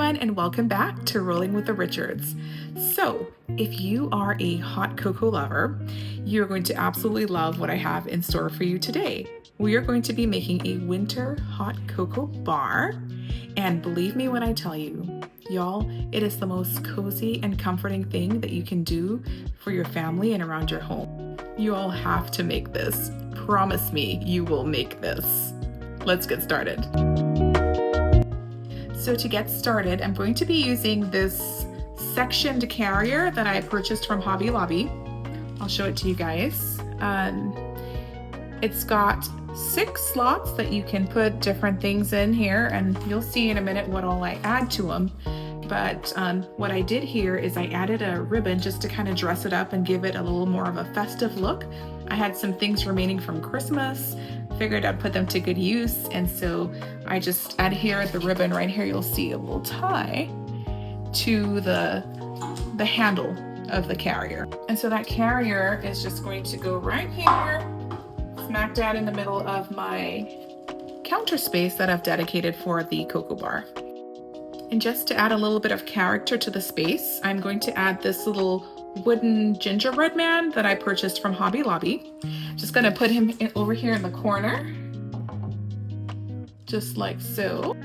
everyone, and welcome back to Rolling with the Richards. So, if you are a hot cocoa lover, you're going to absolutely love what I have in store for you today. We are going to be making a winter hot cocoa bar, and believe me when I tell you, y'all, it is the most cozy and comforting thing that you can do for your family and around your home. You all have to make this. Promise me you will make this. Let's get started. So to get started, I'm going to be using this sectioned carrier that I purchased from Hobby Lobby. I'll show it to you guys. It's got 6 slots that you can put different things in here, and you'll see in a minute what all I add to them. But what I did here is I added a ribbon just to kind of dress it up and give it a little more of a festive look. I had some things remaining from Christmas, figured I'd put them to good use, and so I just adhered the ribbon right here. You'll see a little tie to the handle of the carrier. And so that carrier is just going to go right here, smack dab in the middle of my counter space that I've dedicated for the cocoa bar. And just to add a little bit of character to the space, I'm going to add this little wooden gingerbread man that I purchased from Hobby Lobby. Just gonna put him over here in the corner, just like so.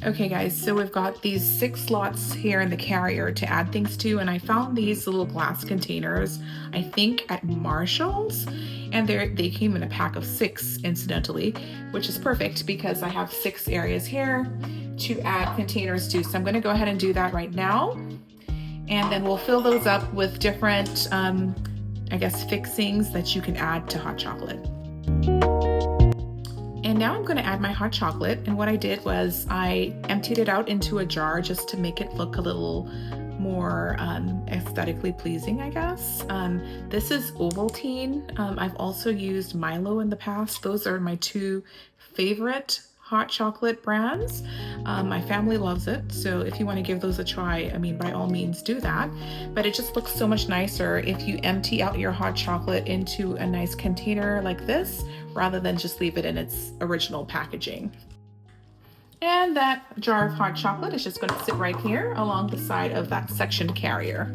Okay guys, so we've got these 6 slots here in the carrier to add things to, and I found these little glass containers, I think at Marshall's, and they came in a pack of 6 incidentally, which is perfect because I have 6 areas here to add containers to. So I'm gonna go ahead and do that right now. And then we'll fill those up with different, I guess, fixings that you can add to hot chocolate. And now I'm going to add my hot chocolate. And what I did was I emptied it out into a jar just to make it look a little more aesthetically pleasing, I guess. This is Ovaltine. I've also used Milo in the past. Those are my 2 favorite hot chocolate brands. My family loves it, so if you want to give those a try, I mean, by all means do that. But it just looks so much nicer if you empty out your hot chocolate into a nice container like this, rather than just leave it in its original packaging. And that jar of hot chocolate is just going to sit right here along the side of that sectioned carrier.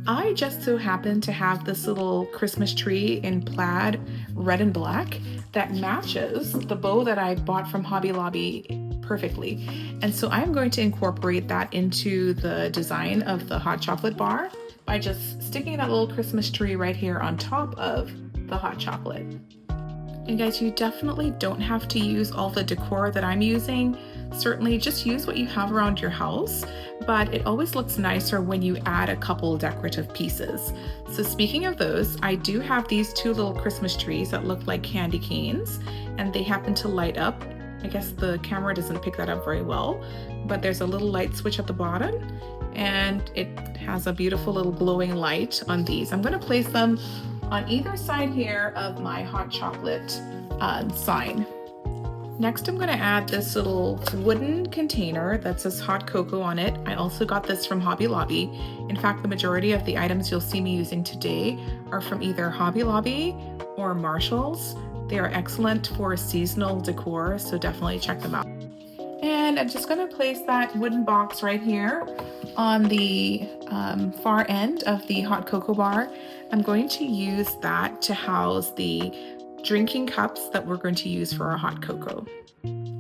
I just so happen to have this little Christmas tree in plaid, red and black, that matches the bow that I bought from Hobby Lobby perfectly. And so I'm going to incorporate that into the design of the hot chocolate bar by just sticking that little Christmas tree right here on top of the hot chocolate. And guys, you definitely don't have to use all the decor that I'm using. Certainly just use what you have around your house, but it always looks nicer when you add a couple decorative pieces. So speaking of those, I do have these 2 little Christmas trees that look like candy canes, and they happen to light up. I guess the camera doesn't pick that up very well, but there's a little light switch at the bottom, and it has a beautiful little glowing light on these. I'm going to place them on either side here of my hot chocolate sign. Next, I'm going to add this little wooden container that says hot cocoa on it. I also got this from Hobby Lobby. In fact, the majority of the items you'll see me using today are from either Hobby Lobby or Marshall's. They are excellent for seasonal decor, so definitely check them out. And I'm just going to place that wooden box right here on the far end of the hot cocoa bar. I'm going to use that to house the drinking cups that we're going to use for our hot cocoa.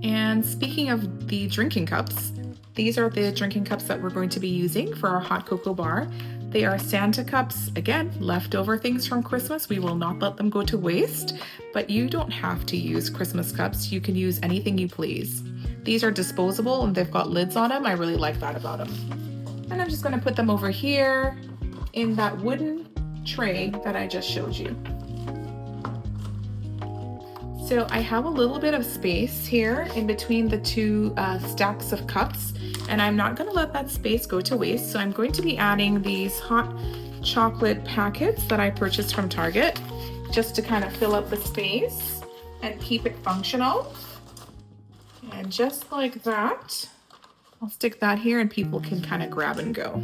And speaking of the drinking cups, these are the drinking cups that we're going to be using for our hot cocoa bar. They are Santa cups, again, leftover things from Christmas. We will not let them go to waste, but you don't have to use Christmas cups. You can use anything you please. These are disposable and they've got lids on them. I really like that about them. And I'm just going to put them over here in that wooden tray that I just showed you. So I have a little bit of space here in between the 2 stacks of cups, and I'm not going to let that space go to waste. So I'm going to be adding these hot chocolate packets that I purchased from Target just to kind of fill up the space and keep it functional. And just like that, I'll stick that here and people can kind of grab and go.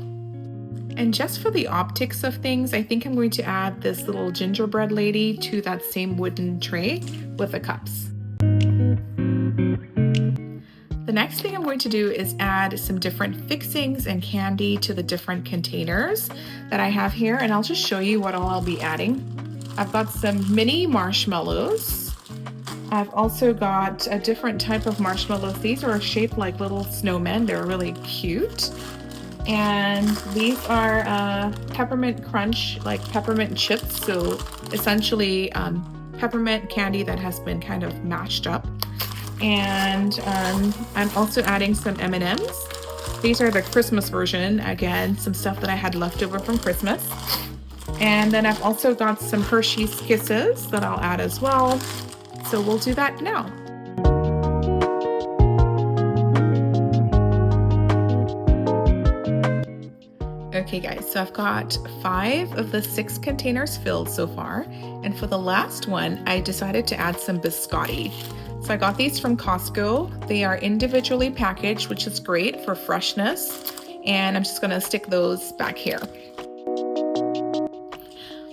And just for the optics of things, I think I'm going to add this little gingerbread lady to that same wooden tray with the cups. The next thing I'm going to do is add some different fixings and candy to the different containers that I have here, and I'll just show you what all I'll be adding. I've got some mini marshmallows. I've also got a different type of marshmallows. These are shaped like little snowmen. They're really cute. And these are peppermint crunch, like peppermint chips. So essentially peppermint candy that has been kind of mashed up. And I'm also adding some M&Ms. These are the Christmas version. Again, some stuff that I had left over from Christmas. And then I've also got some Hershey's Kisses that I'll add as well. So we'll do that now. Okay guys, so I've got 5 of the 6 containers filled so far. And for the last one, I decided to add some biscotti. So I got these from Costco. They are individually packaged, which is great for freshness. And I'm just gonna stick those back here.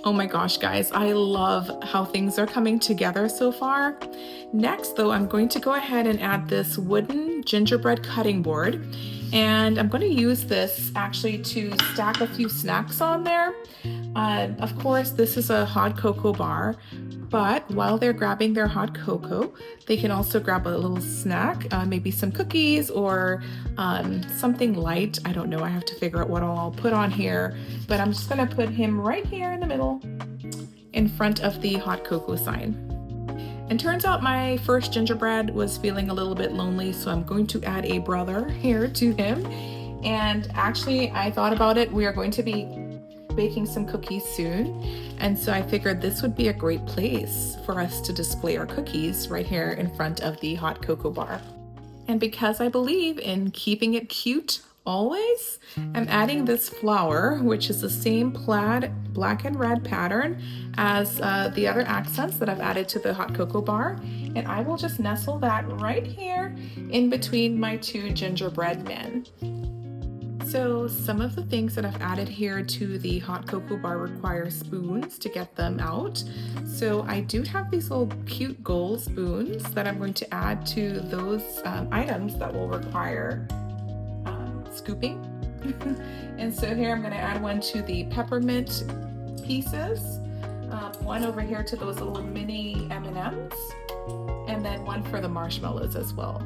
Oh my gosh, guys, I love how things are coming together so far. Next though, I'm going to go ahead and add this wooden gingerbread cutting board. And I'm going to use this actually to stack a few snacks on there. Of course, this is a hot cocoa bar, but while they're grabbing their hot cocoa, they can also grab a little snack, maybe some cookies or something light. I don't know, I have to figure out what I'll put on here, but I'm just gonna put him right here in the middle in front of the hot cocoa sign. And turns out my first gingerbread was feeling a little bit lonely, so I'm going to add a brother here to him. And actually, I thought about it. We are going to be baking some cookies soon. And so I figured this would be a great place for us to display our cookies right here in front of the hot cocoa bar. And because I believe in keeping it cute always, I'm adding this flower, which is the same plaid black and red pattern as the other accents that I've added to the hot cocoa bar. And I will just nestle that right here in between my 2 gingerbread men. So some of the things that I've added here to the hot cocoa bar require spoons to get them out. So I do have these little cute gold spoons that I'm going to add to those items that will require scooping. And so here I'm going to add one to the peppermint pieces, one over here to those little mini M&Ms, and then one for the marshmallows as well.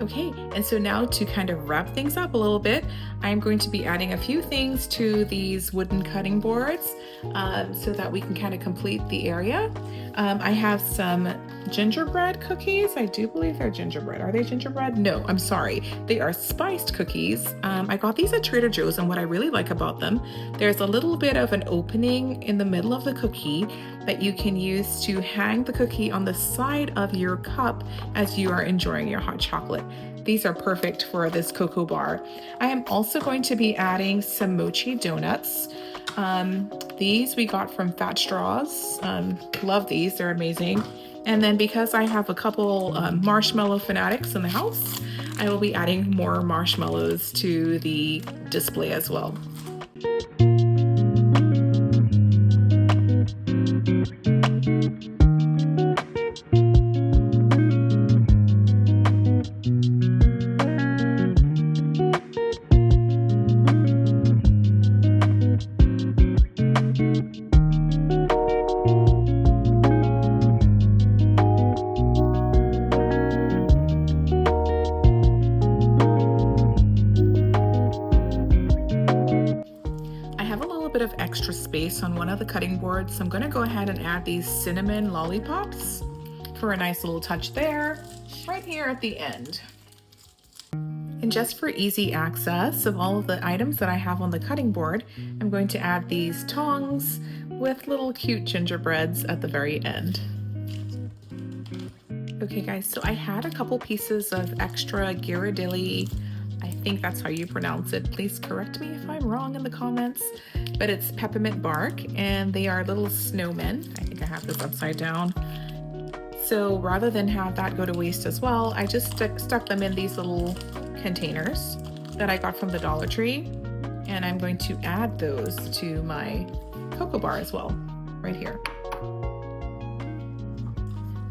Okay, and so now to kind of wrap things up a little bit, I'm going to be adding a few things to these wooden cutting boards so that we can kind of complete the area. I have some gingerbread cookies. I do believe they're gingerbread. Are they gingerbread? No, I'm sorry. They are spiced cookies. I got these at Trader Joe's, and what I really like about them, there's a little bit of an opening in the middle of the cookie that you can use to hang the cookie on the side of your cup as you are enjoying your hot chocolate. These are perfect for this cocoa bar. I am also going to be adding some mochi donuts. These we got from Fat Straws. Love these, they're amazing. And then because I have a couple marshmallow fanatics in the house, I will be adding more marshmallows to the display as well. Bit of extra space on one of the cutting boards, so I'm going to go ahead and add these cinnamon lollipops for a nice little touch there, right here at the end. And just for easy access of all of the items that I have on the cutting board, I'm going to add these tongs with little cute gingerbreads at the very end. Okay guys, so I had a couple pieces of extra Ghirardelli, I think that's how you pronounce it. Please correct me if I'm wrong in the comments. But it's peppermint bark, and they are little snowmen. I think I have this upside down. So rather than have that go to waste as well, I just stuck them in these little containers that I got from the Dollar Tree. And I'm going to add those to my cocoa bar as well, right here.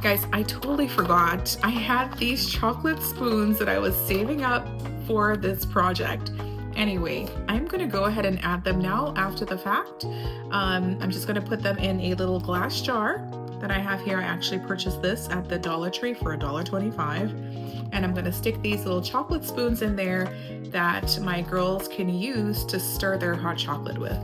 Guys, I totally forgot. I had these chocolate spoons that I was saving up for this project. Anyway, I'm gonna go ahead and add them now after the fact. I'm just gonna put them in a little glass jar that I have here. I actually purchased this at the Dollar Tree for $1.25. And I'm gonna stick these little chocolate spoons in there that my girls can use to stir their hot chocolate with.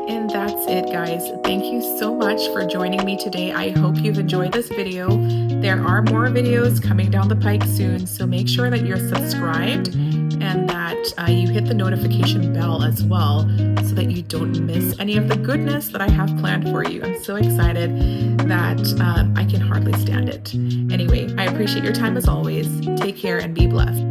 And that's it, guys. Thank you so much for joining me today. I hope you've enjoyed this video. There are more videos coming down the pike soon, so make sure that you're subscribed and that you hit the notification bell as well so that you don't miss any of the goodness that I have planned for you. I'm so excited that I can hardly stand it. Anyway, I appreciate your time as always. Take care and be blessed.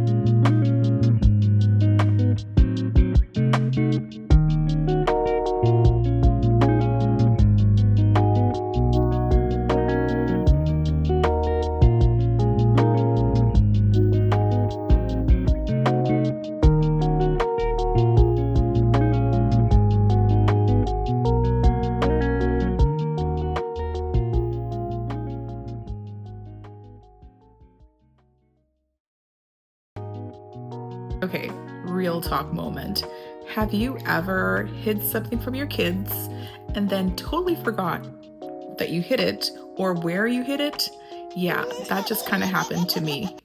Okay, real talk moment. Have you ever hid something from your kids and then totally forgot that you hid it or where you hid it? Yeah, that just kind of happened to me.